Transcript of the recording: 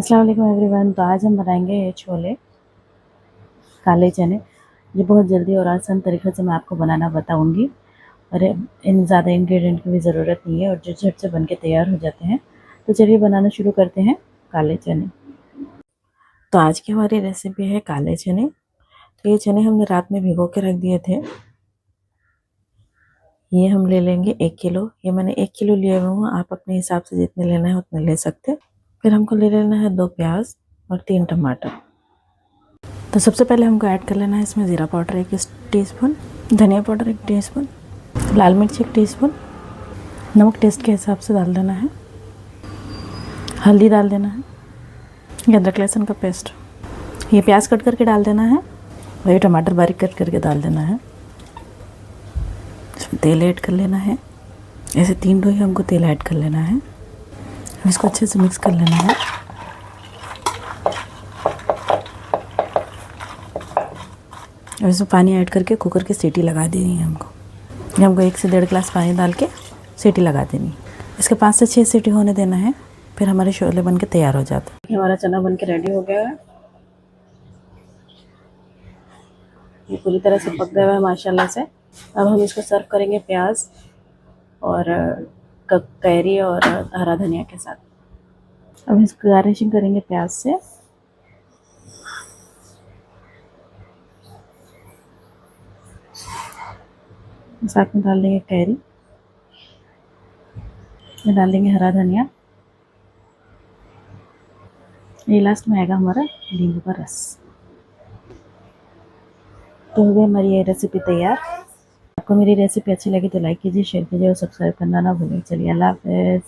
अस्सलाम वालेकुम एवरीवन। तो आज हम बनाएंगे ये छोले काले चने। ये बहुत जल्दी और आसान तरीके से मैं आपको बनाना बताऊंगी और इन ज़्यादा इंग्रेडिएंट की भी ज़रूरत नहीं है और जो झट से बन के तैयार हो जाते हैं। तो चलिए बनाना शुरू करते हैं काले चने। तो आज की हमारी रेसिपी है काले चने। तो ये चने हमने रात में भिगो के रख दिए थे। ये हम ले लेंगे 1 किलो। ये मैंने 1 किलो लिए हुए हूँ, आप अपने हिसाब से जितने लेना है उतने ले सकते हैं। फिर हमको ले लेना है 2 प्याज और 3 टमाटर। तो सबसे पहले हमको ऐड कर लेना है इसमें ज़ीरा पाउडर 1 टीस्पून, धनिया पाउडर 1 टीस्पून, लाल मिर्च 1 टीस्पून, नमक टेस्ट के हिसाब से डाल देना है, हल्दी डाल देना है, ये अदरक लहसुन का पेस्ट, ये प्याज कट करके डाल देना है और ये टमाटर बारीक कट करके डाल देना है। इसमें तेल ऐड कर लेना है, ऐसे 3 डोई हमको तेल ऐड कर लेना है। अब इसको अच्छे से मिक्स कर लेना है। और इसमें पानी ऐड करके कुकर की सीटी लगा देनी है हमको 1 से 1.5 गिलास पानी डाल के सीटी लगा देनी है। इसके 5 से 6 सीटी होने देना है, फिर हमारे छोले बन के तैयार हो जाते हैं। हमारा चना बन के रेडी हो गया है, ये पूरी तरह से पक गया है माशाल्लाह से। अब हम इसको सर्व करेंगे प्याज और कैरी और हरा धनिया के साथ। अब इसको गार्निशिंग करेंगे प्याज से। साथ में डाल देंगे कैरी, में डाल देंगे हरा धनिया, ये लास्ट में आएगा हमारा नींबू का रस। तो हो गई हमारी ये रेसिपी तैयार। आपको मेरी रेसिपी अच्छी लगी तो लाइक कीजिए, शेयर कीजिए और सब्सक्राइब करना ना भूलें। चलिए अल्लाह हाफ़िज़।